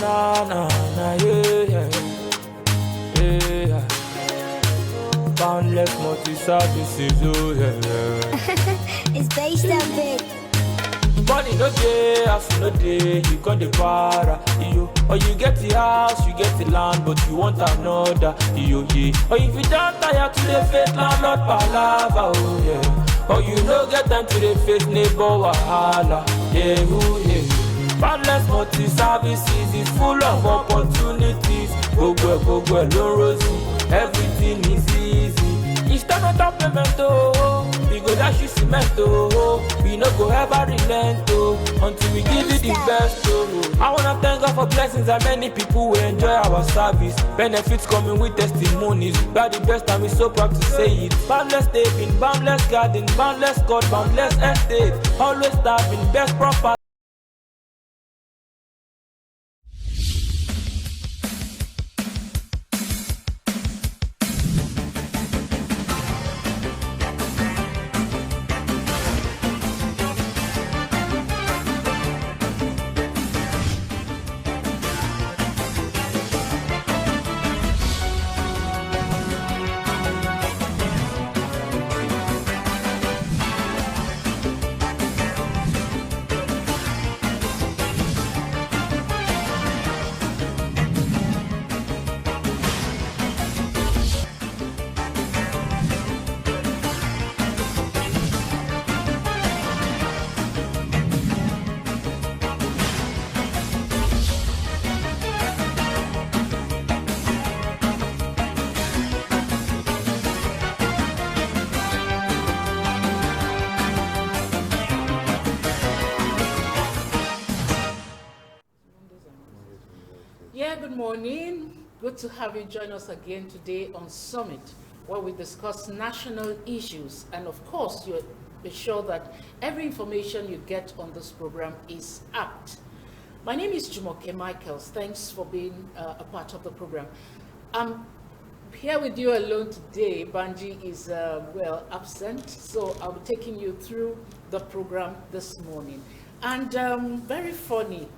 na na na, yeah, yeah, yeah. Boundless multi-services, oh yeah. It's based a bit. Money no day, house no day, you got the para, yo. Or you get the house, you get the land, but you want another, yo, yeah. Or if you don't tire to the face landlord palava, oh yeah. Or you no get time to the face neighbor wahala, yeah, oh yeah. Boundless multi-services is full of opportunities. Go, no rosy, everything is easy. Instant on payment, oh, we go dash you cement, oh, we no go ever relent, oh, until we give you the best, oh. I wanna thank God for blessings and many people will enjoy our service. Benefits coming with testimonies. We are the best and we so proud to say it. Boundless taping, boundless garden, boundless God, boundless estate. Always starving, best proper. Yeah, good morning. Good to have you join us again today on Summit, where we discuss national issues. And of course, you'll be sure that every information you get on this program is apt. My name is Jumoke Michaels. Thanks for being a part of the program. I'm here with you alone today. Banji is, absent. So I'll be taking you through the program this morning. And very funny,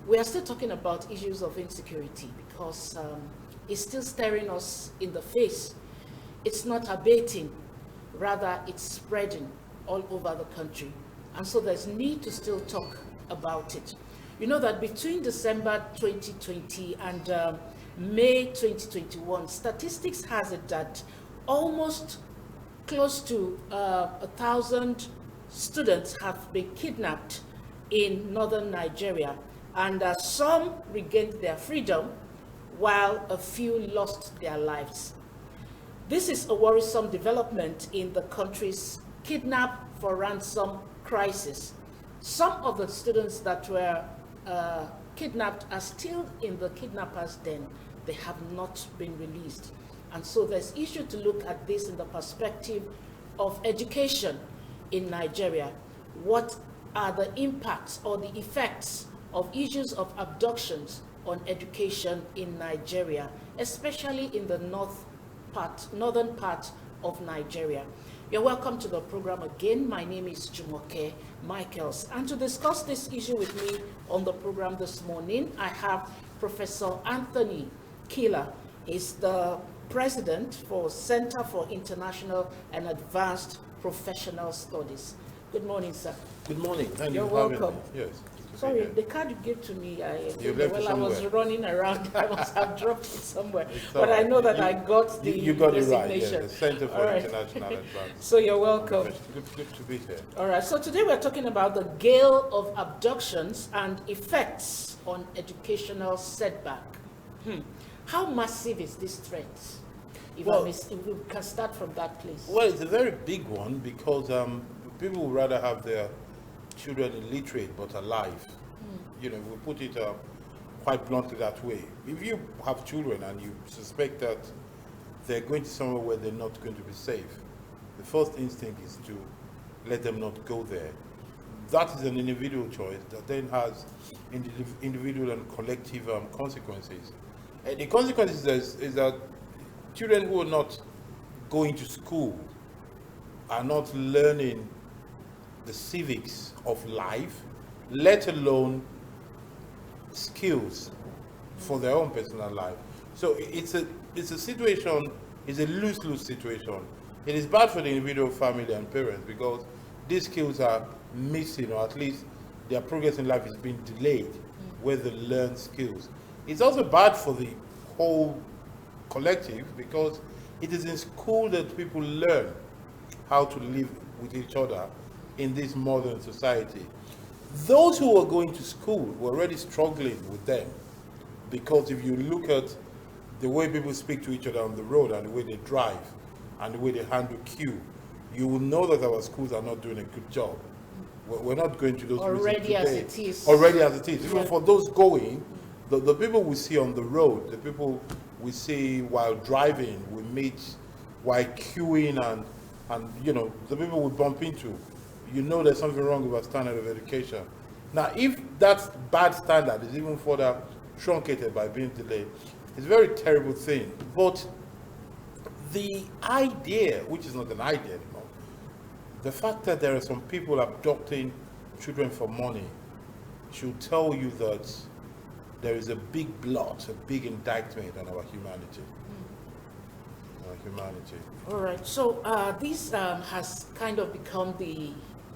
we are still talking about issues of insecurity because it's still staring us in the face. It's not abating, rather it's spreading all over the country. And so there's need to still talk about it. You know that between December 2020 and May 2021, statistics has it that almost close to 1,000 students have been kidnapped in northern Nigeria. And some regained their freedom while a few lost their lives. This is a worrisome development in the country's kidnap for ransom crisis. Some of the students that were kidnapped are still in the kidnappers' den. They have not been released. And so there's issue to look at this in the perspective of education in Nigeria. What are the impacts or the effects of issues of abductions on education in Nigeria, especially in the northern part of Nigeria? You're welcome to the program again. My name is Jumoke Michaels. And to discuss this issue with me on the program this morning, I have Professor Anthony Keeler. He's the president for Center for International and Advanced Professional Studies. Good morning, sir. Good morning. Thank You're you for having welcome. me. Yes. Sorry, the card you gave to me, You left it I was somewhere. running around, I must have dropped it somewhere. It's But all I know right. that I got the You got it right, yeah. designation. The Center for All right. International Advanced. So you're welcome. Good to be here. All right, so today we're talking about the gale of abductions and effects on educational setback. How massive is this threat? If we can start from that place. Well, it's a very big one because people would rather have their children illiterate but alive. You know, we put it quite bluntly that way. If you have children and you suspect that they're going to somewhere where they're not going to be safe, the first instinct is to let them not go there. That is an individual choice that then has individual and collective consequences. And the consequences is that children who are not going to school are not learning the civics of life, let alone skills for their own personal life. So it's a situation, it's a lose-lose situation. It is bad for the individual, family, and parents because these skills are missing, or at least their progress in life is being delayed where they learn skills. It's also bad for the whole collective because it is in school that people learn how to live with each other in this modern society. Those who are going to school were already struggling with them because if you look at the way people speak to each other on the road and the way they drive and the way they handle queue, you will know that our schools are not doing a good job. We're not going to those already as today. it is. Already as it is. Even Yeah. for those going, the people we see on the road, the people we see while driving, we meet while queuing, and you know, the people we bump into, you know there's something wrong with our standard of education. Now, if that bad standard is even further truncated by being delayed, it's a very terrible thing. But the idea, which is not an idea anymore, the fact that there are some people abducting children for money should tell you that there is a big blot, a big indictment on our humanity. Our humanity. All right. So this has kind of become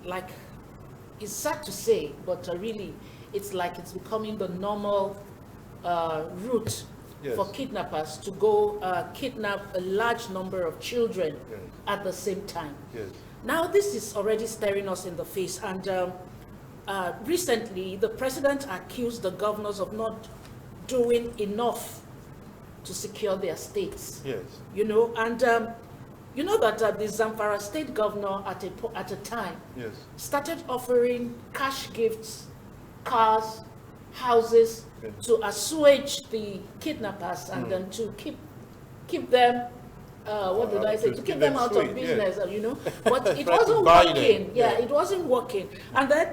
like, it's sad to say, but really, it's like it's becoming the normal route Yes. for kidnappers to go kidnap a large number of children Yes. at the same time. Yes. Now, this is already staring us in the face, and recently, the president accused the governors of not doing enough to secure their states. Yes. You know, and you know that the Zamfara state governor at a time Yes. started offering cash gifts, cars, houses Okay. to assuage the kidnappers and then to keep them. What did I say? To keep them out sweet, of business, you know. But it Try to wasn't buy them, working. Yeah, yeah. it wasn't working. And then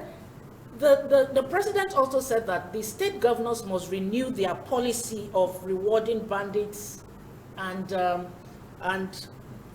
the president also said that the state governors must renew their policy of rewarding bandits and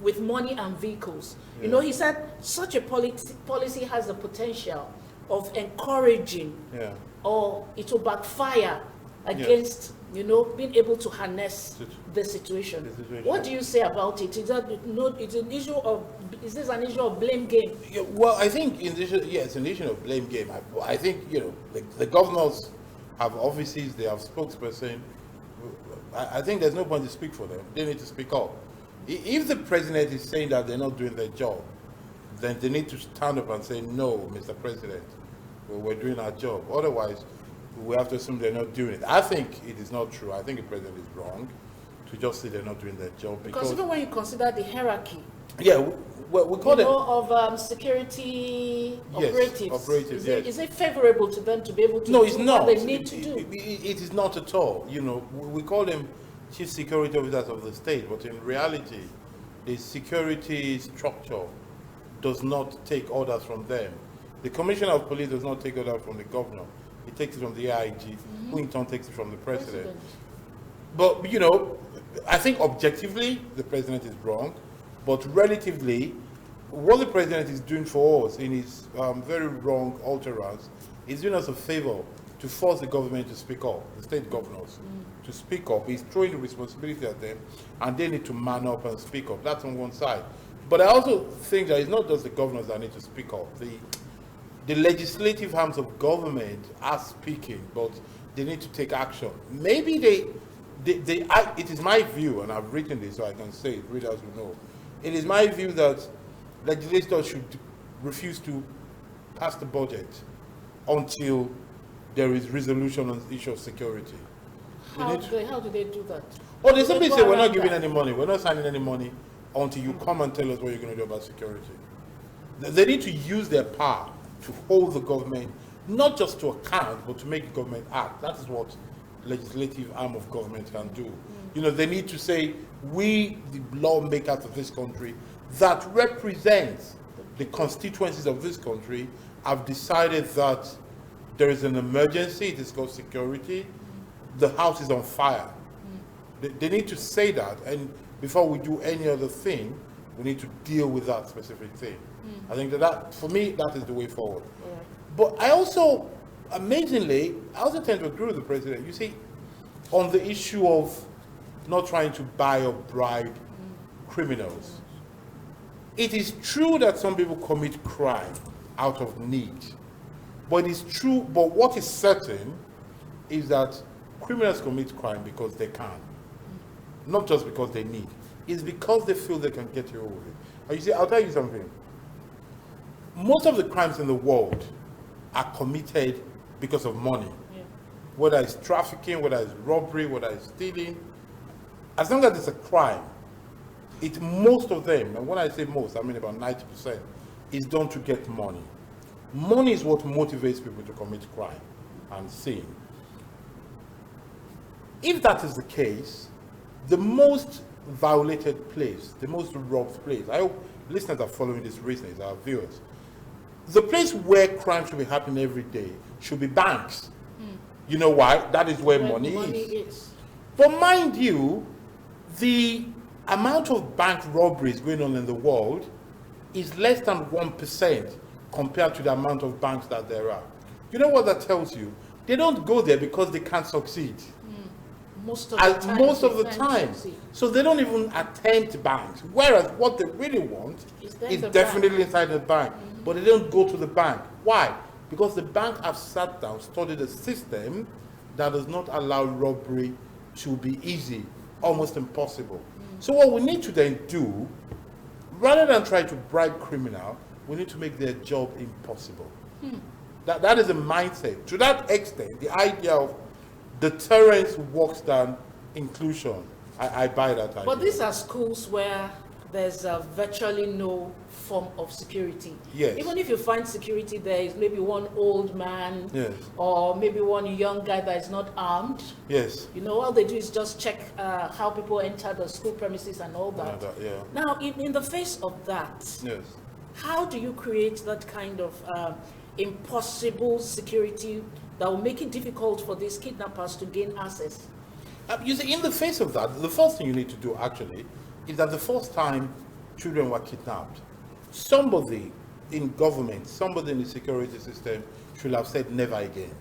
with money and vehicles. You know, he said such a policy has the potential of encouraging, Yeah. or it will backfire against, you know, being able to harness the situation. What do you say about it? Is that it's an issue of, is this an issue of blame game? Yeah, well, I think it's an issue of blame game. I think, you know, the governors have offices, they have spokesperson. I think there's no point to speak for them. They need to speak up. If the president is saying that they're not doing their job, then they need to stand up and say, no, Mr. President, we're doing our job. Otherwise, we have to assume they're not doing it. I think it is not true. I think the president is wrong to just say they're not doing their job. Because even when you consider the hierarchy, yeah, we call it of security operatives, operatives, yes. Is it favorable to them to be able to No, do it's what not. they need to do? It is not at all. You know, we call them chief security officers of the state, but in reality, the security structure does not take orders from them. The commissioner of police does not take orders from the governor. He takes it from the AIG, who in turn takes it from the president. But, you know, I think objectively, the president is wrong, but relatively, what the president is doing for us in his very wrong utterance is doing us a favor to force the government to speak up, the state governors to speak up. He's throwing the responsibility at them, and they need to man up and speak up. That's on one side. But I also think that it's not just the governors that need to speak up. The legislative arms of government are speaking, but they need to take action. Maybe it is my view, and I've written this so I can say it, readers will know. It is my view that legislators should refuse to pass the budget until there is resolution on the issue of security. How do they do that? Or they Do simply go say, we're around not giving that? any money, we're not signing any money until you come and tell us what you're going to do about security. They need to use their power to hold the government, not just to account, but to make the government act. That is what legislative arm of government can do. You know, they need to say, we, the lawmakers of this country, that represent the constituencies of this country, have decided that there is an emergency, it is called security, the house is on fire. They need to say that, and before we do any other thing, we need to deal with that specific thing. I think that for me, that is the way forward. Yeah. But I also amazingly, I also tend to agree with the president. You see, on the issue of not trying to buy or bribe criminals, it is true that some people commit crime out of need. But it's true, but what is certain is that criminals commit crime because they can, not just because they need. It's because they feel they can get away with it. And you see, I'll tell you something. Most of the crimes in the world are committed because of money. Yeah. Whether it's trafficking, whether it's robbery, whether it's stealing. As long as it's a crime, most of them, and when I say most, I mean about 90%, is done to get money. Money is what motivates people to commit crime and sin. If that is the case, the most violated place, the most robbed place, I hope listeners are following this reasoning, our viewers, the place where crime should be happening every day should be banks. You know why? That is where money is. But mind you, the amount of bank robberies going on in the world is less than 1% compared to the amount of banks that there are. You know what that tells you? They don't go there because they can't succeed. Most of the time. So they don't even attempt banks. Whereas what they really want is definitely inside the bank. But they don't go to the bank. Why? Because the bank have sat down, studied a system that does not allow robbery to be easy, almost impossible. So what we need to then do, rather than try to bribe criminal, we need to make their job impossible. That is a mindset. To that extent, the idea of deterrence works than inclusion. I buy that idea. But these are schools where there's virtually no form of security. Yes. Even if you find security, there is maybe one old man, yes, or maybe one young guy that is not armed. Yes. You know, all they do is just check how people enter the school premises and all that. Yeah. Now, in the face of that, Yes. how do you create that kind of impossible security that will make it difficult for these kidnappers to gain access? You see, in the face of that, the first thing you need to do actually is that the first time children were kidnapped, somebody in government, somebody in the security system should have said never again.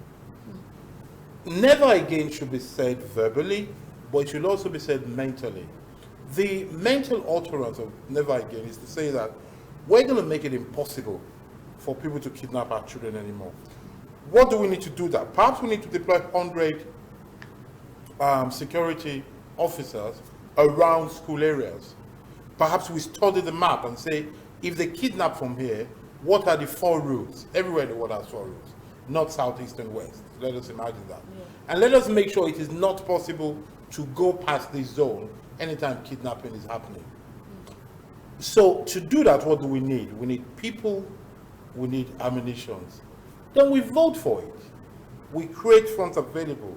Never again should be said verbally, but it should also be said mentally. The mental utterance of never again is to say that we're going to make it impossible for people to kidnap our children anymore. What do we need to do that? Perhaps we need to deploy 100 security officers around school areas. Perhaps we study the map and say, if they kidnap from here, what are the 4 routes? Everywhere in the world has 4 routes. North, south, east, and west. Let us imagine that. Yeah. And let us make sure it is not possible to go past this zone anytime kidnapping is happening. So to do that, what do we need? We need people, we need ammunitions. Then we vote for it. We create funds available.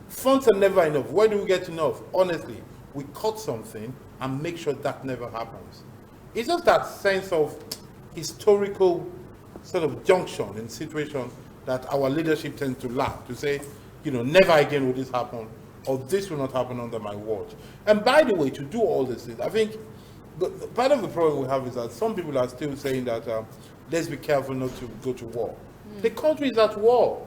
Funds are never enough. Where do we get enough? Honestly, we cut something and make sure that never happens. It's just that sense of historical sort of junction in situation that our leadership tends to lack, to say, you know, never again will this happen, or this will not happen under my watch. And by the way, to do all these things, I think part of the problem we have is that some people are still saying that let's be careful not to go to war. The country is at war.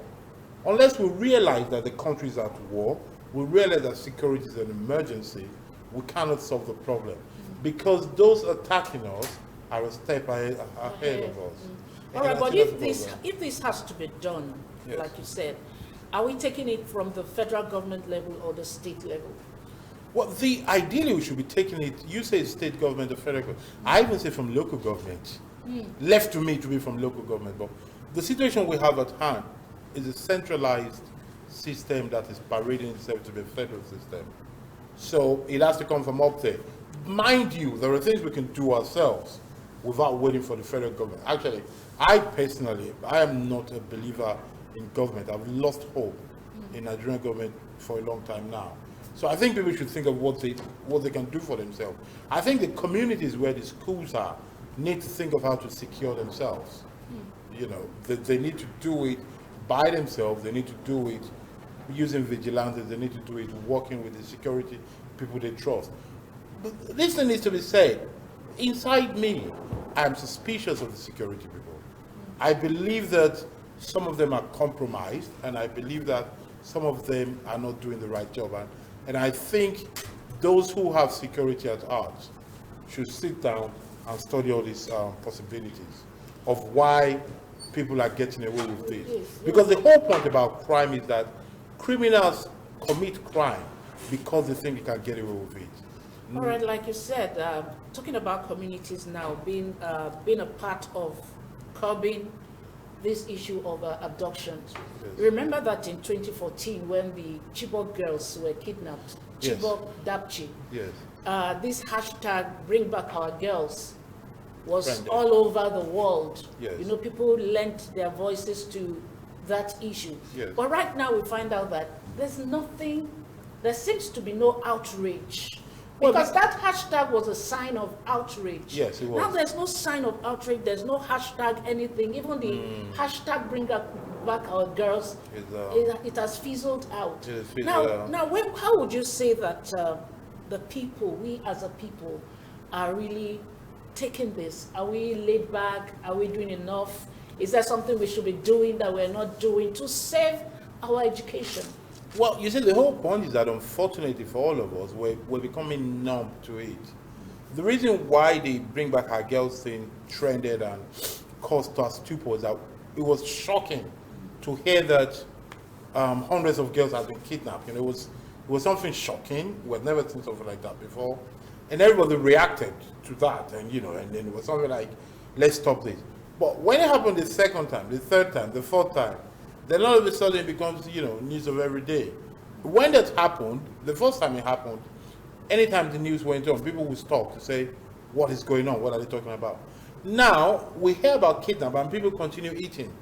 Unless we realize that the country is at war, we realize that security is an emergency, we cannot solve the problem. Because those attacking us are a step ahead of us. All right, but if this has to be done, yes, like you said, are we taking it from the federal government level or the state level? Well, ideally we should be taking it, you say state government or federal government, I even say from local government. Left to me to be from local government, but the situation we have at hand is a centralized system that is parading itself to be a federal system. So it has to come from up there. Mind you, there are things we can do ourselves without waiting for the federal government. Actually, I am not a believer in government. I've lost hope in Nigerian government for a long time now. So I think people should think of what they can do for themselves. I think the communities where the schools are need to think of how to secure themselves. You know, they need to do it by themselves. They need to do it using vigilantes. They need to do it working with the security people they trust. But this thing needs to be said. Inside me, I am suspicious of the security people. I believe that some of them are compromised, and I believe that some of them are not doing the right job. And I think those who have security at heart should sit down and study all these possibilities of why people are getting away with this. Because the whole point about crime is that criminals commit crime because they think they can get away with it. All right, like you said, talking about communities now being a part of curbing this issue of abductions. Yes. Remember that in 2014 when the Chibok girls were kidnapped, Yes. Chibok Dapchi, Yes. this hashtag Bring Back Our Girls was Trending. all over the world. Yes. You know, people lent their voices to that issue. Yes. But right now we find out that there seems to be no outrage. Well, Because that hashtag was a sign of outrage. Yes, it was. Now there's no sign of outrage, there's no hashtag anything. Even the hashtag Bring Back Our Girls, it has fizzled out. It has fizzled out. Now, how would you say that the people, we as a people, are really taking this? Are we laid back? Are we doing enough? Is there something we should be doing that we're not doing to save our education? Well, you see, the whole point is that unfortunately for all of us, we're becoming numb to it. The reason why the Bring Back Our Girls thing trended and caused us stupor is that it was shocking to hear that hundreds of girls had been kidnapped. You know, it was something shocking. We had never seen something like that before. And everybody reacted to that, and and then it was something like, let's stop this. But when it happened the second time, the third time, the fourth time, then all of a sudden it becomes, news of every day. When that happened, the first time it happened, anytime the news went on, people would stop to say, what is going on? What are they talking about? Now, we hear about kidnapping and people continue eating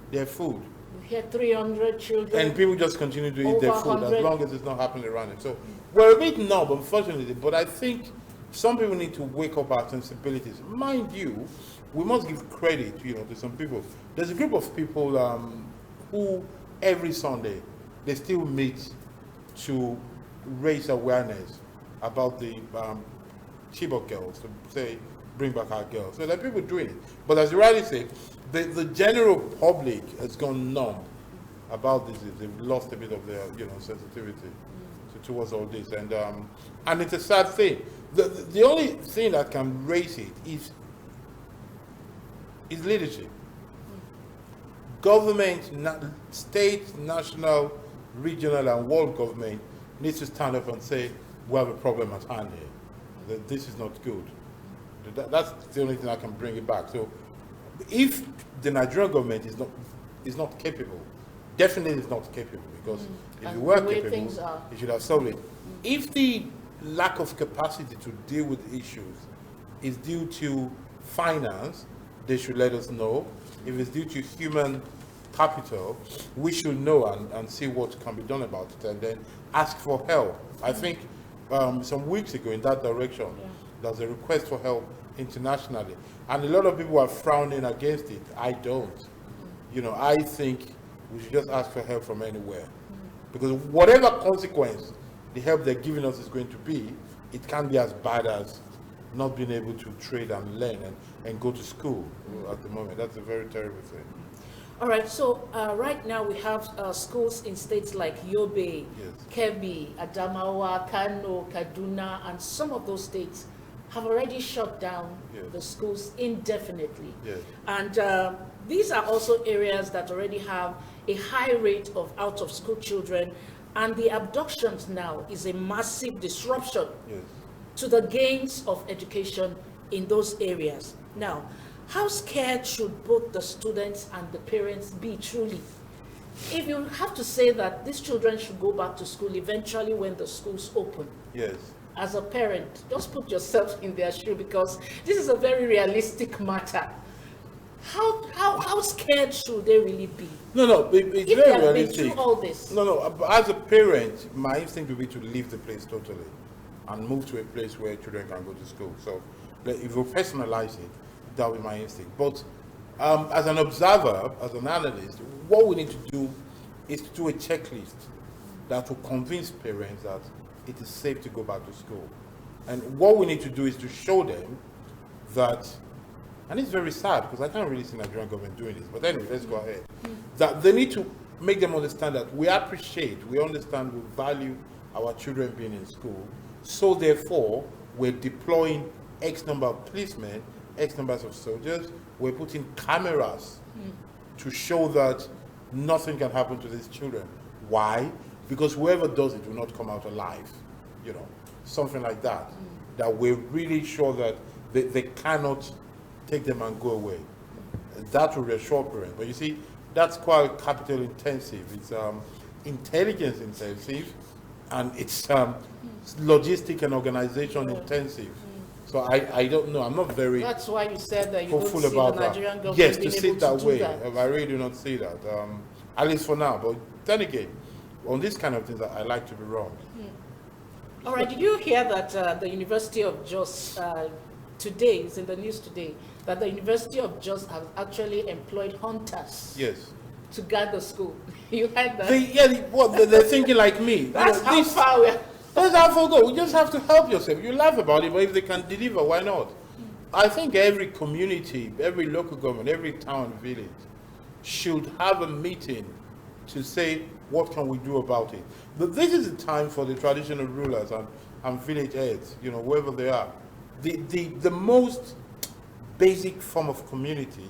their food. We hear 300 children. And people just continue to eat their Over food 100. as long as it's not happening around them. So we're a bit numb, unfortunately, but I think some people need to wake up our sensibilities. Mind you, we must give credit, to some people. There's a group of people who every Sunday they still meet to raise awareness about the Chibok girls, to say, bring back our girls. So there are people doing it. But as you rightly say, the general public has gone numb about this. They've lost a bit of their, sensitivity towards all this. And it's a sad thing. The only thing that can raise it is leadership. Government, state, national, regional, and world government needs to stand up and say, we have a problem at hand here. That this is not good. That's the only thing that can bring it back. So if the Nigerian government is not capable, definitely is not capable, because if you were capable, it should have solved it. If the lack of capacity to deal with issues is due to finance, they should let us know. If it's due to human capital, we should know and see what can be done about it, and then ask for help. I think some weeks ago in that direction, there was a request for help internationally, and a lot of people are frowning against it. I don't. I think we should just ask for help from anywhere, because whatever consequence the help they're giving us is going to be, it can't be as bad as not being able to trade and learn and go to school at the moment. That's a very terrible thing. All right, so right now we have schools in states like Yobe, Kebbi, Adamawa, Kano, Kaduna, and some of those states have already shut down the schools indefinitely. And these are also areas that already have a high rate of out-of-school children, and the abductions now is a massive disruption to the gains of education in those areas. Now, how scared should both the students and the parents be truly? If you have to say that these children should go back to school eventually when the schools open. As a parent, just put yourself in their shoe, because this is a very realistic matter. How scared should they really be? No, it's if very they have realistic. been through all this. No, as a parent, my instinct would be to leave the place totally and move to a place where children can go to school. So if you personalize it, that would be my instinct. But as an observer, as an analyst, what we need to do is to do a checklist that will convince parents that it is safe to go back to school. And what we need to do is to show them that and it's very sad because I can't really see Nigerian government doing this. But anyway, let's go ahead. That they need to make them understand that we appreciate, we understand, we value our children being in school. So therefore, we're deploying X number of policemen, X numbers of soldiers. We're putting cameras to show that nothing can happen to these children. Why? Because whoever does it will not come out alive. You know, something like that. That we're really sure that they cannot take them and go away. That will reassure parents. But you see, that's quite capital intensive. It's intelligence intensive, and it's logistic and organization intensive. So I don't know. I'm not very That's why you said that you don't hopeful see about the Nigerian that. government Yes, being to able sit that do way. that. I really do not see that. At least for now. But then again, on these kind of things, I like to be wrong. All right, did you hear that the University of Jos today, is in the news today, that the University of Jos has actually employed hunters Yes. to guard the school? You heard that? They're thinking like me. That's how far we are. That's how far go. We just have to help yourself. You laugh about it, but if they can deliver, why not? I think every community, every local government, every town, village should have a meeting to say, what can we do about it? But this is the time for the traditional rulers and village heads, you know, wherever they are. The most basic form of community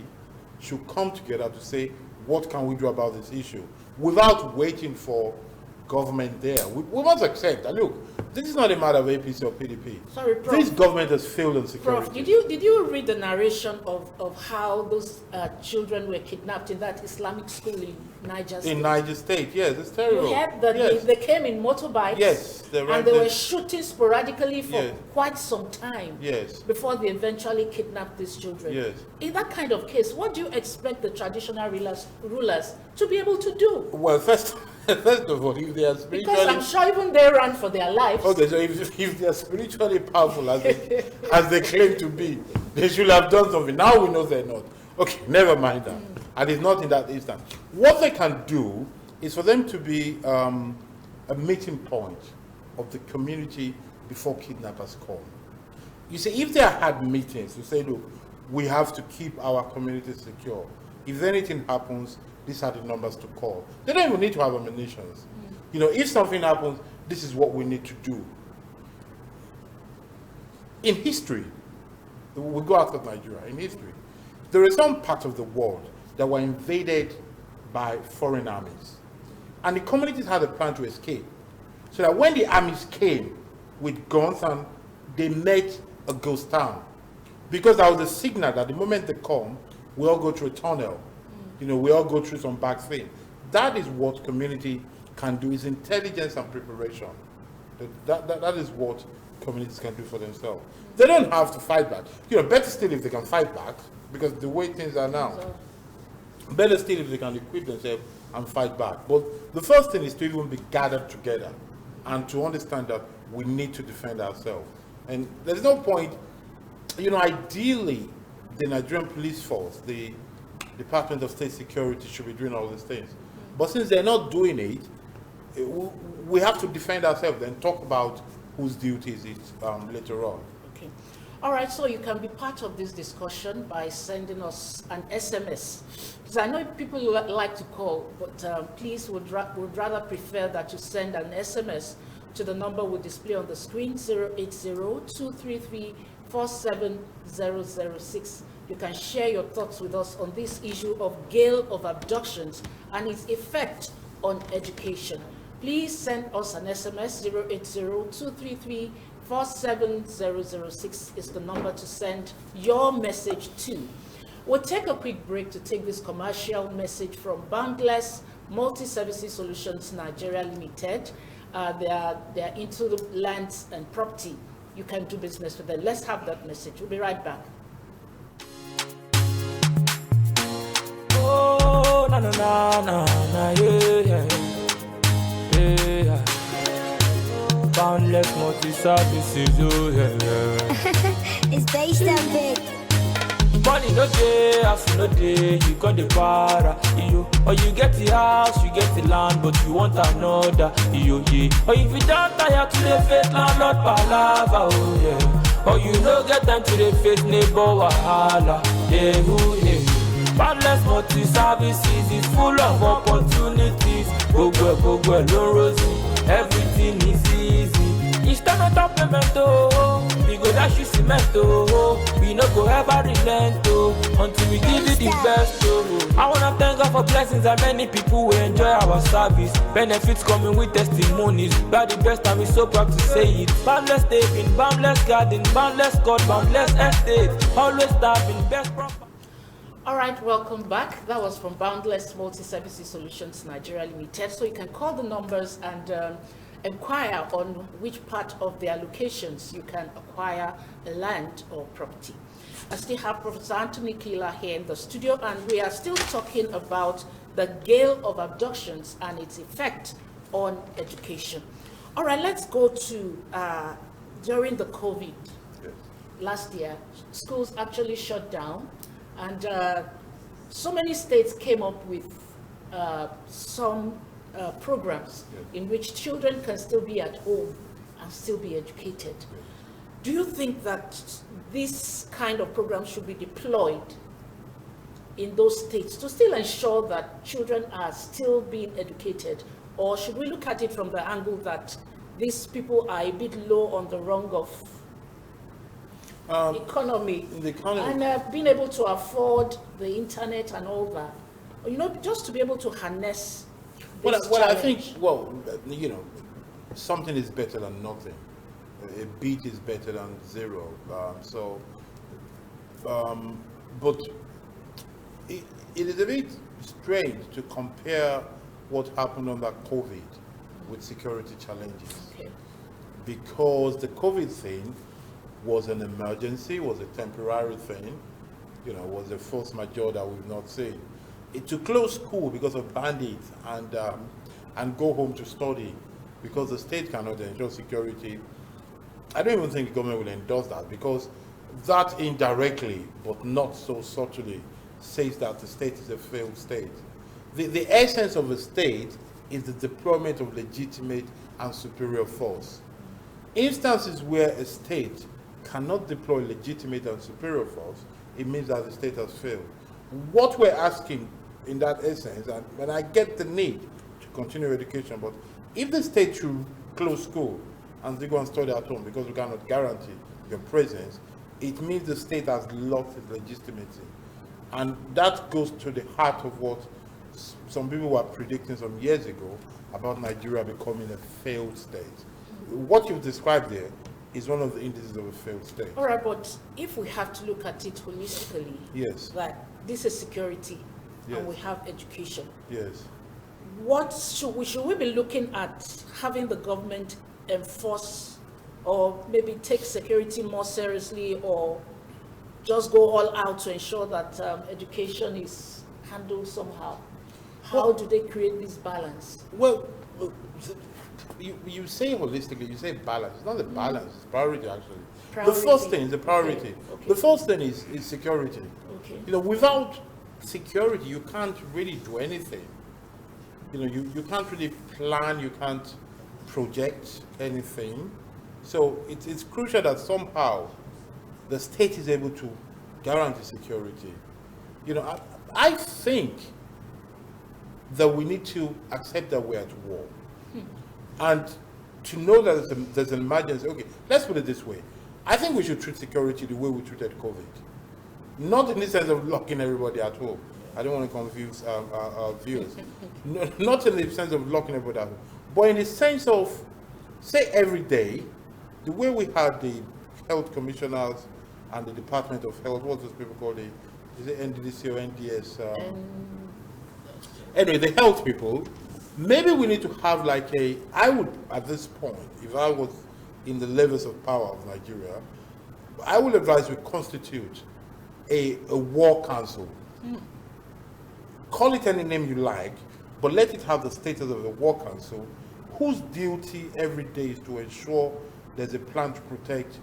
should come together to say, what can we do about this issue? Without waiting for government there. We must accept that, look, this is not a matter of APC or PDP. Sorry, Prof. This government has failed on security. Prof, did you read the narration of how those children were kidnapped in that Islamic school in Niger State? In Niger State, yes, it's terrible. You heard that Yes. they came in motorbikes, Yes, and they were shooting sporadically for Yes. quite some time Yes. before they eventually kidnapped these children. Yes. In that kind of case, what do you expect the traditional rulers to be able to do? Well, first of all, if they are spiritually... Because I'm sure even they ran for their lives. Okay, so if they are spiritually powerful as they claim to be, they should have done something. Now we know they're not. Okay, never mind that. And it's not in that instance. What they can do is for them to be a meeting point of the community before kidnappers come. You see, if they had meetings to say, look, we have to keep our community secure. If anything happens, these are the numbers to call. They don't even need to have ammunitions. You know, if something happens, this is what we need to do. In history, we go out of Nigeria, in history, there are some parts of the world that were invaded by foreign armies. And the communities had a plan to escape. So that when the armies came with guns and they met a ghost town, because that was a signal that the moment they come, we all go through a tunnel. You know, we all go through some back thing. That is what community can do, is intelligence and preparation. That is what communities can do for themselves. They don't have to fight back. You know, better still if they can fight back, because the way things are now, better still if they can equip themselves and fight back. But the first thing is to even be gathered together and to understand that we need to defend ourselves. And there's no point, you know, ideally, the Nigerian police force, the Department of State Security should be doing all these things. But since they're not doing it, we have to defend ourselves and talk about whose duty is it later on. Okay. All right, so you can be part of this discussion by sending us an SMS. Because I know people like to call, but please would rather prefer that you send an SMS to the number we display on the screen, 080-233-47006. You can share your thoughts with us on this issue of gale of abductions and its effect on education. Please send us an SMS, 080-233-47006 is the number to send your message to. We'll take a quick break to take this commercial message from Boundless Multi-Services Solutions Nigeria Limited. They are into the lands and property. You can do business with them. Let's have that message. We'll be right back. Oh, na na na na na, yeah, yeah, yeah. Boundless multi-services, oh yeah, yeah. It's based on big. Money no day, after no day, you got the para, yo. Or you get the house, you get the land, but you want another, yo, yeah. Or if you don't tire to the face, landlord palava, oh yeah. Or you no get time to the face, neighbor wahala. Boundless multi-services is full of opportunities. Gbogbo ẹ̀ ló rosy, everything is easy. Instrumental payment we go dash you cement we no go ever relent until we give you the best I wanna thank God for blessings and many people will enjoy our service. Benefits coming with testimonies. We are the best and we so proud to say it. Boundless taping, boundless garden, boundless God, boundless estate. Always staffing, best proper. All right, welcome back. That was from Boundless Multi-Services Solutions Nigeria Limited. So you can call the numbers and inquire on which part of their locations you can acquire land or property. I still have Professor Anthony Kila here in the studio, and we are still talking about the gale of abductions and its effect on education. All right, let's go to during the COVID last year, schools actually shut down, and so many states came up with some programs in which children can still be at home and still be educated. Do you think that this kind of program should be deployed in those states to still ensure that children are still being educated? Or should we look at it from the angle that these people are a bit low on the rung of economy and being able to afford the internet and all that? You know, just to be able to harness this Well, I think, you know, something is better than nothing. A beat is better than zero. But it is a bit strange to compare what happened under COVID with security challenges. Okay. Because the COVID thing was an emergency, was a temporary thing, you know, was a force majeure that we've not seen. To close school because of bandits and go home to study because the state cannot ensure security, I don't even think the government will endorse that, because that indirectly, but not so subtly, says that the state is a failed state. The essence of a state is the deployment of legitimate and superior force. Instances where a state cannot deploy legitimate and superior force, it means that the state has failed. What we're asking in that essence, and when I get the need to continue education, but if the state should close school and they go and study at home because we cannot guarantee your presence, it means the state has lost its legitimacy. And that goes to the heart of what some people were predicting some years ago about Nigeria becoming a failed state. What you've described there is one of the indices of a failed state. All right, but if we have to look at it holistically, yes, that this is security, yes, and we have education. Yes. What should we be looking at having the government enforce, or maybe take security more seriously, or just go all out to ensure that education is handled somehow? How do they create this balance? Well, you say holistically, you say balance. It's not a balance, it's priority actually. Priority. The first thing is the priority. Okay. The first thing is security. Okay. You know, without security, you can't really do anything. You know, you can't really plan, you can't project anything. So it's crucial that somehow the state is able to guarantee security. You know, I think that we need to accept that we're at war. And to know that there's an emergency. Okay, let's put it this way. I think we should treat security the way we treated COVID. Not in the sense of locking everybody at home. I don't want to confuse our viewers. Not in the sense of locking everybody at home, but in the sense of, say, every day, the way we had the health commissioners and the Department of Health, what those people call is it NDDC or NDS? Anyway, the health people, maybe we need to have I would, at this point, if I was in the levels of power of Nigeria, I would advise we constitute a war council. Call it any name you like, but let it have the status of a war council, whose duty every day is to ensure there's a plan to protect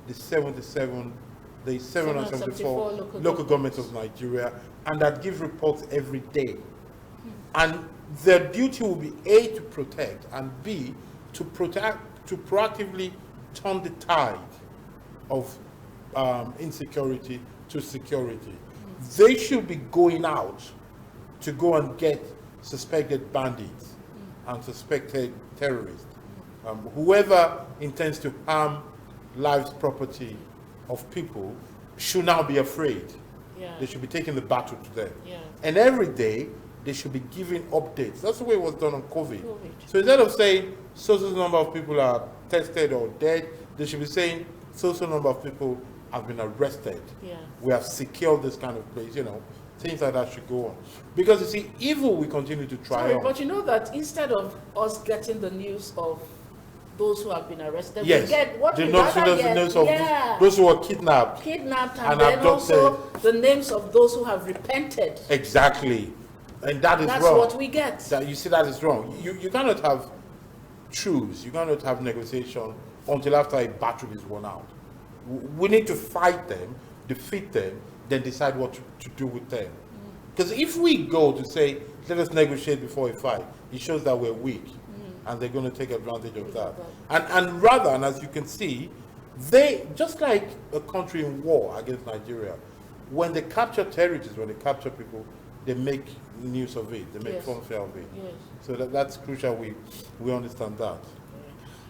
the 774 local governments of Nigeria, and that give reports every day. And their duty will be A, to protect, and B, to proactively turn the tide of insecurity to security. they should be going out to go and get suspected bandits and suspected terrorists. Whoever intends to harm lives, property of people should now be afraid. Yeah. They should be taking the battle to them. Yeah. And every day, they should be giving updates. That's the way it was done on COVID. So instead of saying so number of people are tested or dead, they should be saying so number of people have been arrested. Yeah. We have secured this kind of place, things like that should go on. Because you see, evil will continue to triumph. But you know that instead of us getting the news of those who have been arrested, Yes, we get what the we notes rather of get. those who were kidnapped. Kidnapped and and then abducted. also the names of those who have repented. Exactly. And that's That's wrong. what we get. You see, that is wrong. You cannot have truce, you cannot have negotiation until after a battle is won out. We need to fight them, defeat them, then decide what to do with them. Because if we go to say, let us negotiate before a fight, it shows that we're weak. And they're going to take advantage of that. And rather, and as you can see, they, just like a country in war against Nigeria, when they capture territories, when they capture people, they make news of it, they make Yes. fanfare of it. Yes. So that's crucial, we understand that.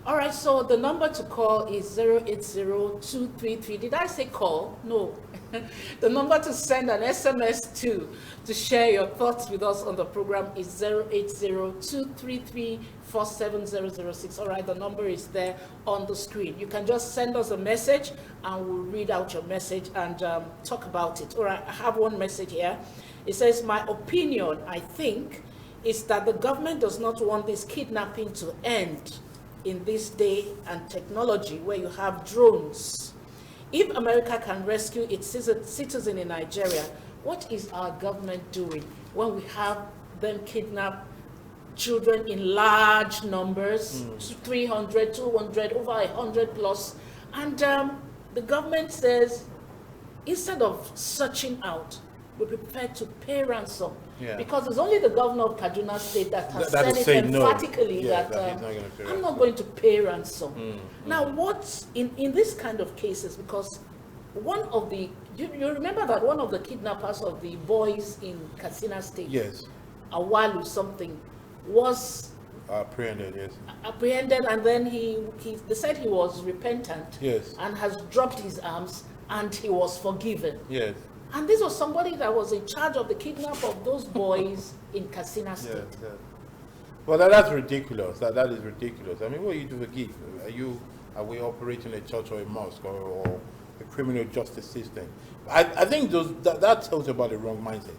All right, so the number to call is 080-233. Did I say call? No. The number to send an SMS to share your thoughts with us on the program is 080-233-47006. All right, the number is there on the screen. You can just send us a message and we'll read out your message and talk about it. All right, I have one message here. It says, my opinion, I think, is that the government does not want this kidnapping to end in this day and technology where you have drones. If America can rescue its citizen in Nigeria, what is our government doing when we have them kidnap children in large numbers, 300, 200, over 100 plus, and the government says, instead of searching out, we're prepared to pay ransom. Yeah. Because it's only the governor of Kaduna State that has That said is it saying no. emphatically Yeah, that, that he's not gonna pay I'm ransom. not going to pay ransom. Now, what in this kind of cases, because one of the, you remember that one of the kidnappers of the boys in Katsina State, Yes. Awalu something, was Apprehended, yes. apprehended, and then they said he was repentant Yes. and has dropped his arms and he was forgiven. Yes. And this was somebody that was in charge of the kidnap of those boys in Katsina State. Yes, yes. Well, that's ridiculous. That is ridiculous. I mean, what are you to forgive? Are we operating a church or a mosque or a criminal justice system? I think that tells you about the wrong mindset.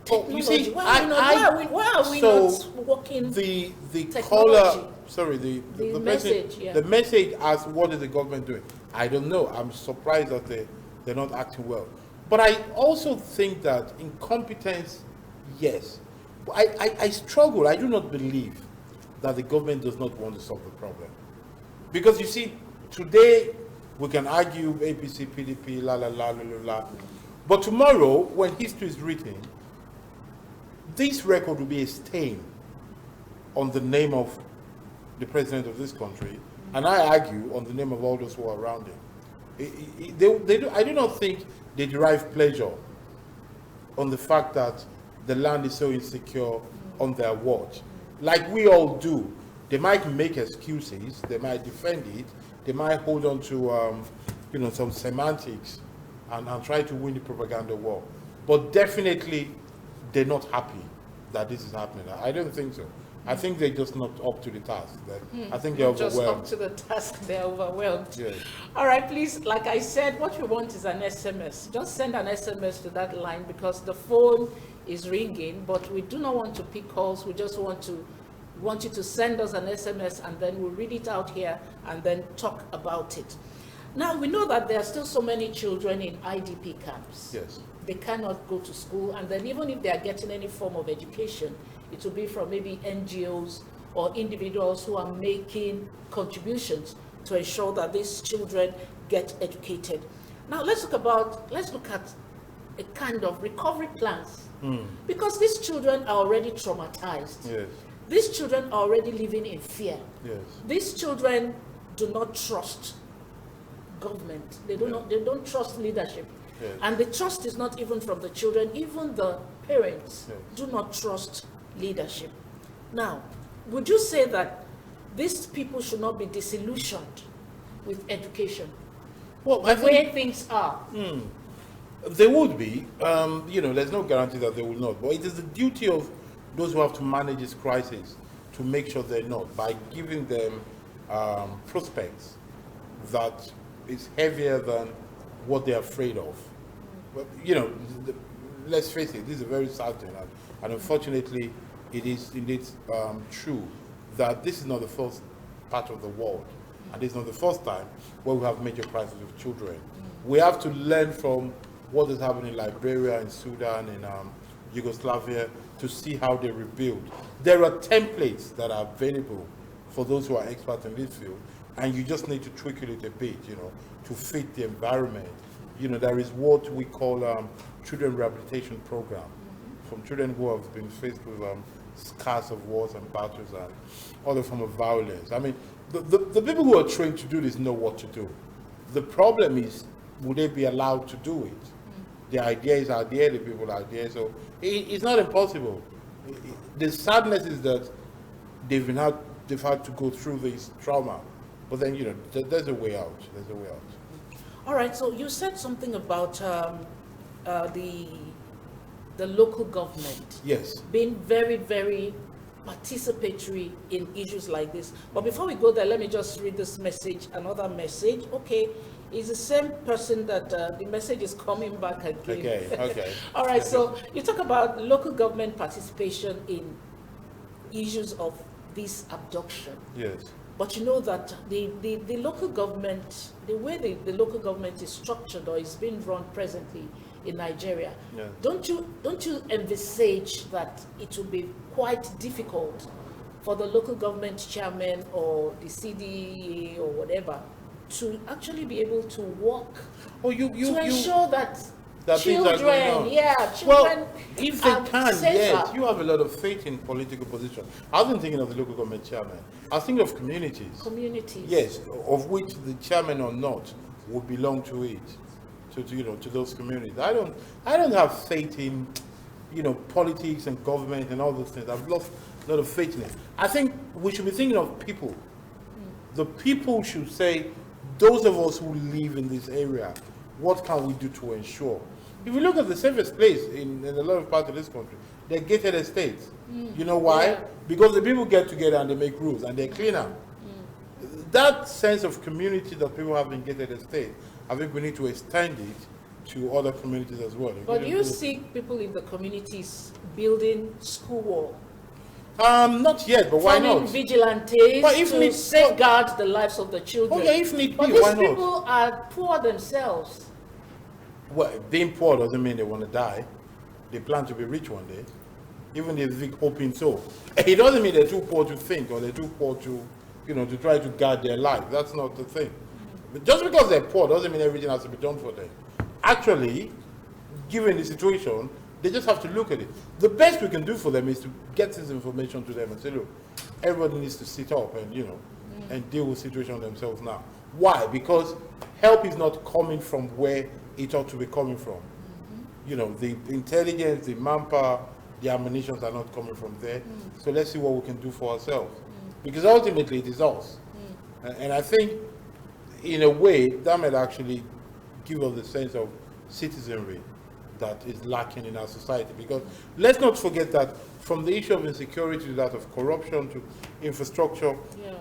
Oh, you see, why are we not working the technology? caller, sorry, the message, person, yeah. the message asked, what is the government doing? I don't know. I'm surprised that they're not acting well. But I also think that incompetence, yes. But I struggle. I do not believe that the government does not want to solve the problem. Because you see, today we can argue APC, PDP, la la la la la la. But tomorrow, when history is written, this record will be a stain on the name of the president of this country, and I argue on the name of all those who are around him. I do not think they derive pleasure on the fact that the land is so insecure on their watch. Like we all do. They might make excuses, they might defend it, they might hold on to some semantics and try to win the propaganda war. But definitely they're not happy that this is happening. I don't think so. I think they're just not up to the task. I think they're Just overwhelmed. up to the task, they're overwhelmed. Yes. All right, please, like I said, what we want is an SMS. Just send an SMS to that line because the phone is ringing, but we do not want to pick calls. We just want you to send us an SMS and then we'll read it out here and then talk about it. Now, we know that there are still so many children in IDP camps. Yes. They cannot go to school, and then even if they are getting any form of education, it will be from maybe NGOs or individuals who are making contributions to ensure that these children get educated. Now let's look at a kind of recovery plans, because these children are already traumatized. Yes. These children are already living in fear. Yes. These children do not trust government. They don't trust leadership. Yes. And the trust is not even from the children, even the parents Yes. do not trust leadership. Now, would you say that these people should not be disillusioned with education, Well, I the way think things are? there would be. There's no guarantee that they will not. But it is the duty of those who have to manage this crisis to make sure they're not, by giving them prospects that is heavier than what they're afraid of. But, let's face it, this is a very sad thing. And unfortunately, it is indeed true that this is not the first part of the world. And this is not the first time where we have major crises with children. We have to learn from what is happening in Liberia, in Sudan, in Yugoslavia, to see how they rebuild. There are templates that are available for those who are experts in this field, and you just need to tweak it a bit, to fit the environment. There is what we call children rehabilitation program, from children who have been faced with scars of wars and battles and other form of violence. I mean, the people who are trained to do this know what to do. The problem is, will they be allowed to do it? The idea is out there, the people are there, so it's not impossible. The sadness is that they've had to go through this trauma, but then there's a way out. There's a way out. All right, so you said something about the local government Yes. being very, very participatory in issues like this. But before we go there, let me just read this message, another message. Okay, it's the same person that the message is coming back again. Okay. All right, so you talk about local government participation in issues of this abduction. Yes. But you know that the local government, the way the local government is structured or is being run presently in Nigeria, Yeah. don't you envisage that it will be quite difficult for the local government chairman or the CDA or whatever to actually be able to work Oh, you ensure that things are going children, on. children Well, if they are can, safer. yes, you have a lot of faith in political position. I wasn't thinking of the local government chairman. I was thinking of communities. Communities. Yes, of which the chairman or not would belong to it, to those communities. I don't have faith in, politics and government and all those things. I've lost a lot of faith in it. I think we should be thinking of people. The people should say, those of us who live in this area, what can we do to ensure? If you look at the safest place in a lot of parts of this country, they're gated estates. You know why? Yeah. Because the people get together and they make rules and they're cleaner. That sense of community that people have in gated estates, I think we need to extend it to other communities as well. But do you see people in the communities building school wall? Not yet, but why Forming not? vigilantes But if to need- safeguard the lives of the children. Okay, if need But be, these why not? people are poor themselves. Well, being poor doesn't mean they want to die. They plan to be rich one day, even if they're hoping so. It doesn't mean they're too poor to think or they're too poor to, to try to guard their life. That's not the thing. But just because they're poor doesn't mean everything has to be done for them. Actually, given the situation, they just have to look at it. The best we can do for them is to get this information to them and say, look, everybody needs to sit up and, and deal with the situation themselves now. Why? Because help is not coming from where it ought to be coming from. The intelligence, the manpower, the ammunitions are not coming from there. So let's see what we can do for ourselves. Because ultimately it is us. And I think, in a way, that might actually give us a sense of citizenry that is lacking in our society. Because let's not forget that from the issue of insecurity to that of corruption to infrastructure, Yeah.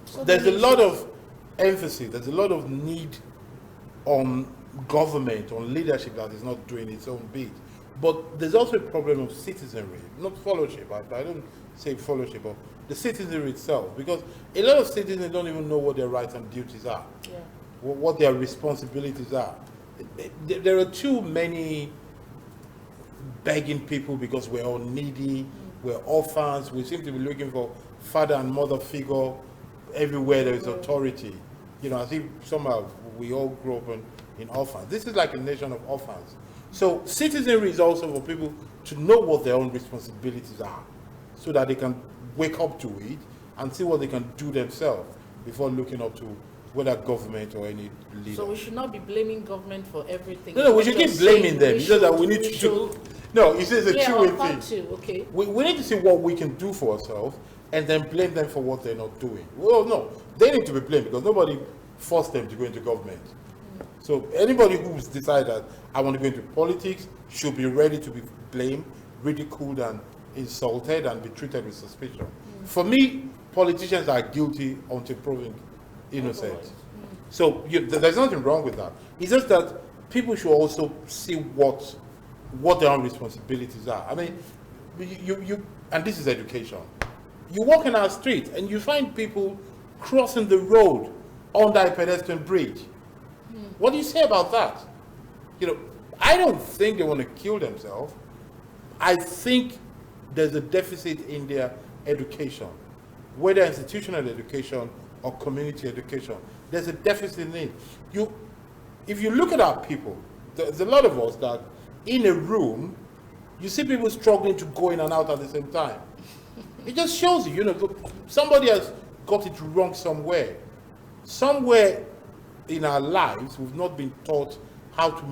So there's a many lot issues. of emphasis, there's a lot of need on government, on leadership that is not doing its own bit. But there's also a problem of citizenry, not followership. I don't say followership, but the citizenry itself. Because a lot of citizens don't even know what their rights and duties are, Yeah. what their responsibilities are. There are too many begging people because we're all needy, we're orphans, we seem to be looking for father and mother figure everywhere there is authority. As if somehow we all grew up in orphans. This is like a nation of orphans. So citizenry is also for people to know what their own responsibilities are, so that they can wake up to it and see what they can do themselves before looking up to whether government or any leader. So we should not be blaming government for everything. No, we should keep blaming them. It's just that we need to do. No, it's a two-way thing. Okay. We need to see what we can do for ourselves and then blame them for what they're not doing. Well, no, they need to be blamed because nobody forced them to go into government. So anybody who's decided that I want to go into politics should be ready to be blamed, ridiculed, and insulted, and be treated with suspicion. For me, politicians are guilty until proven innocent. So there's nothing wrong with that. It's just that people should also see what their own responsibilities are. I mean, you and this is education. You walk in our street and you find people crossing the road under a pedestrian bridge. What do you say about that? I don't think they want to kill themselves. I think there's a deficit in their education, whether institutional education or community education. There's a deficit in it. If you look at our people, there's a lot of us that in a room, you see people struggling to go in and out at the same time. It just shows you, somebody has got it wrong somewhere. Somewhere in our lives, we've not been taught how to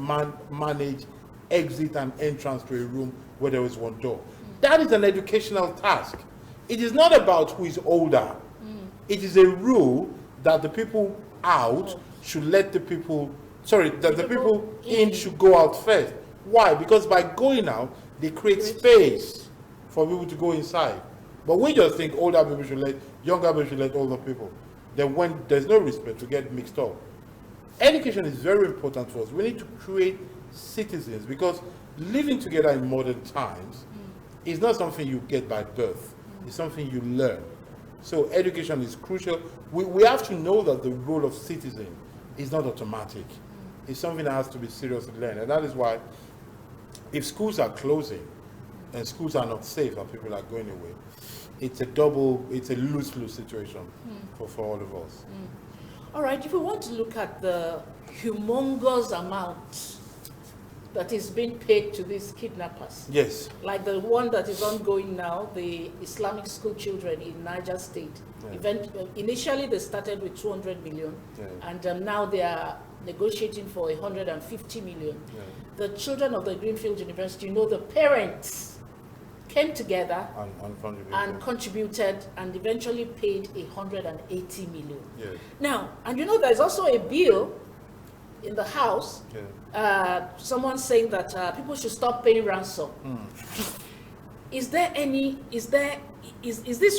manage exit and entrance to a room where there is one door. That is an educational task. It is not about who is older. It is a rule that the people out should let the people, that the people in should go out first. Why? Because by going out, they create space for people to go inside. But we just think older people should let, younger people should let older people. Then when there's no respect, we get mixed up. Education is very important for us. We need to create citizens because living together in modern times is not something you get by birth. It's something you learn. So education is crucial. We have to know that the role of citizen is not automatic. It's something that has to be seriously learned. And that is why if schools are closing and schools are not safe and people are going away, it's a lose-lose situation for all of us. All right, if we want to look at the humongous amount that is being paid to these kidnappers. Yes. Like the one that is ongoing now, the Islamic school children in Niger State. Yeah. Initially, they started with 200 million, and now they are negotiating for 150 million. Yeah. The children of the Greenfield University, the parents came together and contributed and eventually paid 180 million. Yes. Now, and there's also a bill in the House, someone saying that people should stop paying ransom. Is this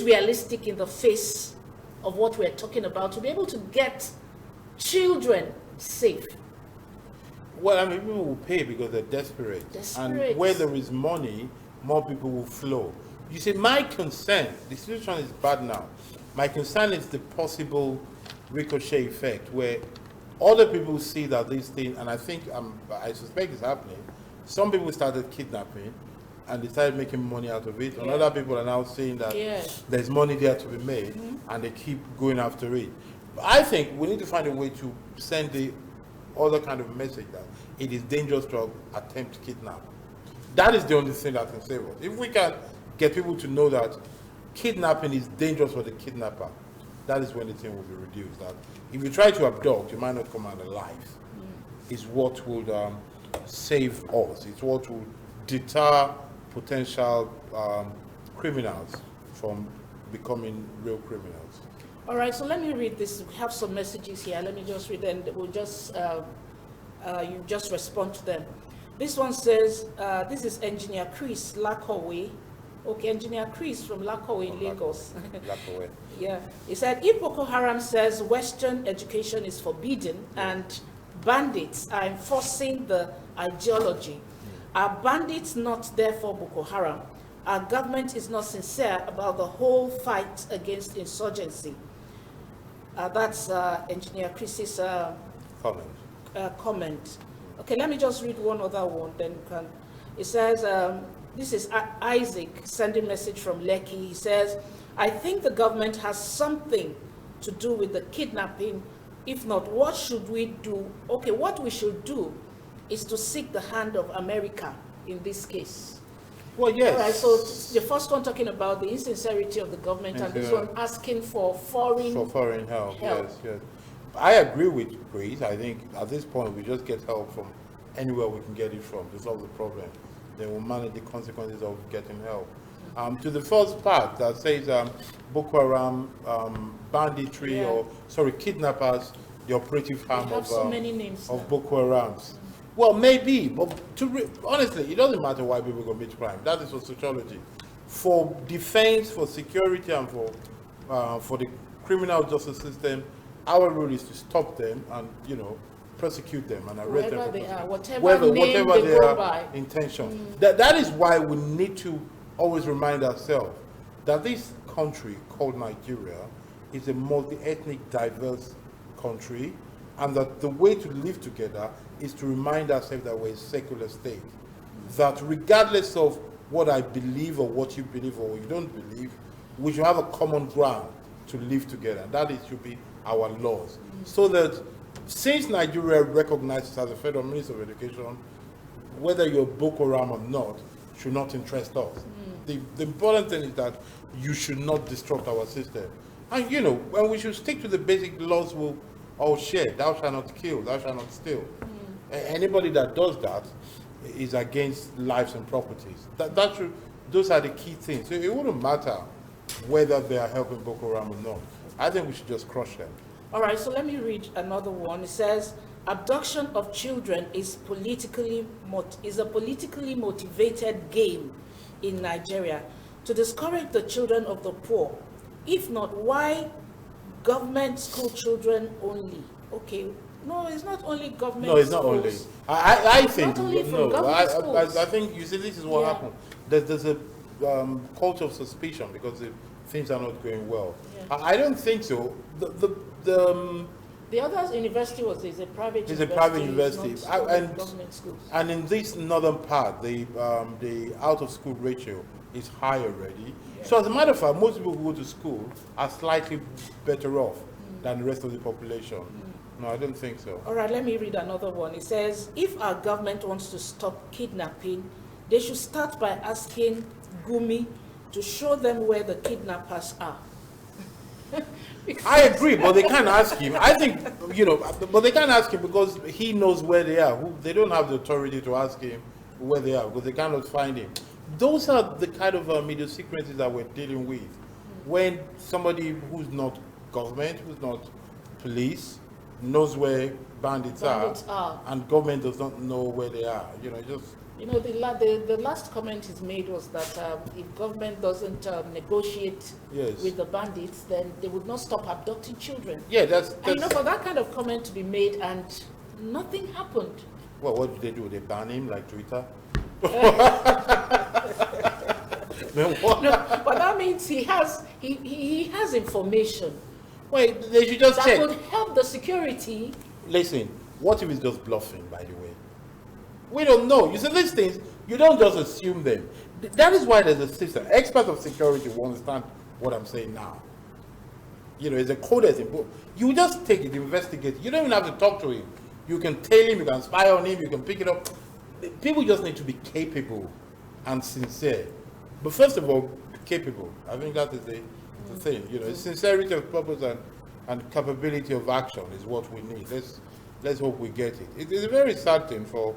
realistic in the face of what we're talking about, to be able to get children safe? Well, I mean, people will pay because they're desperate. And where there is money, more people will flow. You see, my concern, the situation is bad now. My concern is the possible ricochet effect where other people see that this thing, and I suspect it's happening. Some people started kidnapping and they started making money out of it. And other people are now saying that there's money there to be made, and they keep going after it. But I think we need to find a way to send the other kind of message that it is dangerous to attempt to kidnap. That is the only thing that can save us. If we can get people to know that kidnapping is dangerous for the kidnapper, that is when the thing will be reduced. That if you try to abduct, you might not come out alive. Is what would save us. It's what will deter potential criminals from becoming real criminals. All right, so let me read this. We have some messages here. Let me just read them. We'll just you just respond to them. This one says, this is Engineer Chris Lakowe. Okay, Engineer Chris from Lakowe, Lagos. Lakowe. Yeah. He said, if Boko Haram says Western education is forbidden and bandits are enforcing the ideology, are bandits not therefore Boko Haram? Our government is not sincere about the whole fight against insurgency. That's Engineer Chris's comment. Okay, let me just read one other one, then you can. It says, this is Isaac sending message from Lekki. He says, I think the government has something to do with the kidnapping. If not, what should we do? Okay, what we should do is to seek the hand of America in this case. Well, yes. All right, so the first one talking about the insincerity of the government, and this one asking for foreign help. Yes. I agree with Grace. I think at this point we just get help from anywhere we can get it from to solve the problem. Then we'll manage the consequences of getting help. To the first part that says Boko Haram, banditry, Yeah. or sorry, kidnappers, the operative They arm have of so many names now. of Boko Harams. Well, maybe, but honestly, it doesn't matter why people commit crime. That is for sociology. For defense, for security, and for the criminal justice system, our role is to stop them and prosecute them and arrest Whoever them. they are, whatever whatever name they their go by. intention. That is why we need to always remind ourselves that this country called Nigeria is a multi-ethnic, diverse country, and that the way to live together is to remind ourselves that we're a secular state. That regardless of what I believe or what you believe or what you don't believe, we should have a common ground to live together. That should be our laws. So that since Nigeria recognizes as a federal minister of education, whether you're Boko Haram or not, should not interest us. The important thing is that you should not disrupt our system. And when we should stick to the basic laws we'll all share. Thou shalt not kill, thou shalt not steal. Anybody that does that is against lives and properties. Those are the key things. So it wouldn't matter whether they are helping Boko Haram or not. I think we should just crush them. All right, so let me read another one. It says, abduction of children is a politically motivated game in Nigeria to discourage the children of the poor. If not, why government school children only? Okay, no, it's not only government schools. No, it's not only. I think, not only from no, government schools. I think, you see, this is what Yeah. happened. There's a culture of suspicion because things are not going well. Yeah. I don't think so. The other university is a private It's university. a private university. It's not And- government schools. And in this northern part, the out of school ratio is high already. So as a matter of fact, most people who go to school are slightly better off than the rest of the population. No, I don't think so. All right, let me read another one. It says, if our government wants to stop kidnapping, they should start by asking Gumi to show them where the kidnappers are. I agree, but they can't ask him. I think, but they can't ask him because he knows where they are. They don't have the authority to ask him where they are because they cannot find him. Those are the kind of idiosyncrasies that we're dealing with. When somebody who's not government, who's not police, knows where bandits are, and government does not know where they are, The last comment is made was that if government doesn't negotiate Yes. with the bandits, then they would not stop abducting children. Yeah, that's And for that kind of comment to be made and nothing happened. well, what do? They ban him like Twitter? Then what? No, but that means he has information Wait, they should just that check. would help the security. Listen, what if it's just bluffing, by the way? We don't know. You see, these things, you don't just assume them. That is why there's a system. Experts of security will understand what I'm saying now. It's a code that's important. You just take it, investigate. You don't even have to talk to him. You can tail him, you can spy on him, you can pick it up. People just need to be capable and sincere. But first of all, capable. I think that is the thing. Sincerity of purpose and capability of action is what we need. Let's hope we get it. It is a very sad thing for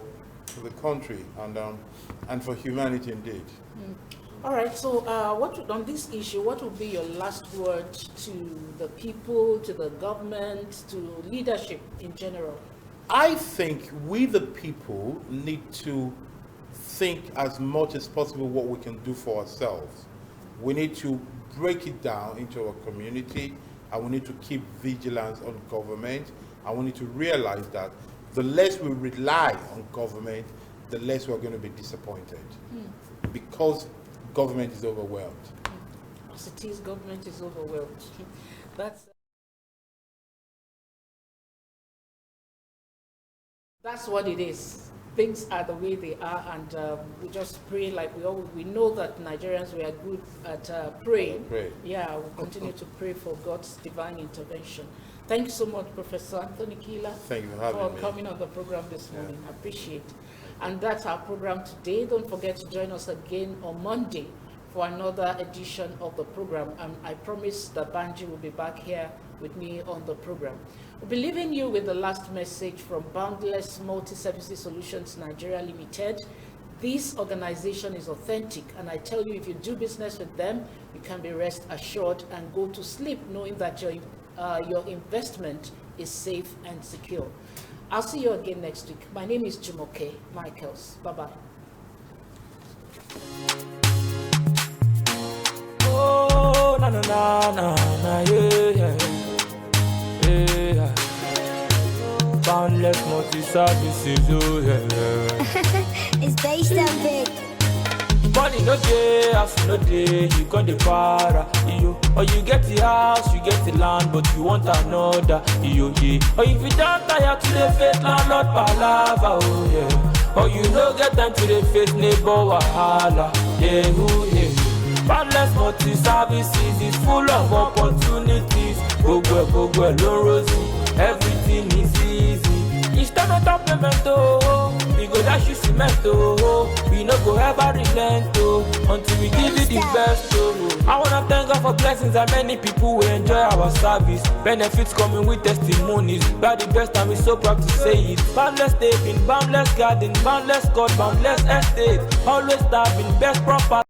the country and for humanity indeed. All right, so on this issue, what would be your last word to the people, to the government, to leadership in general? I think we the people need to think as much as possible what we can do for ourselves. We need to break it down into our community, and we need to keep vigilance on government, and we need to realize that the less we rely on government, the less we're going to be disappointed. Because government is overwhelmed. As it is, government is overwhelmed. That's what it is. Things are the way they are, and we just pray like we know that Nigerians, we are good at praying. Pray. Yeah, we'll continue to pray for God's divine intervention. Thank you so much, Professor Anthony Kila, Thank you for having me. coming on the program this morning. I appreciate it. And that's our program today. Don't forget to join us again on Monday for another edition of the program. And I promise that Banji will be back here with me on the program. We'll be leaving you with the last message from Boundless Multi-Services Solutions Nigeria Limited. This organization is authentic, and I tell you, if you do business with them, you can be rest assured and go to sleep knowing that your investment is safe and secure. I'll see you again next week. My name is Jumoke Michaels. Bye-bye. Oh, na na na na na, yeah, yeah, yeah. Boundless multi-services, oh yeah. It's based on big. Money no day, house no day, you got the para, yo. Or you get the house, you get the land, but you want another, yo, yeah. Or if you don't tire to the face, landlord palava, oh yeah. Or you no get time to the face, neighbor wahala, yeah, oh yeah. Boundless multi-services is full of opportunities. Go, no rosy, everything is easy. Instant of payment, oh, we go dash you cement, oh, we no go ever relent, oh, until we give you the best, oh. I wanna thank God for blessings and many people will enjoy our service. Benefits coming with testimonies, we are the best and we so proud to say it. Boundless taping, boundless garden, boundless God, boundless estate, always starving, best proper.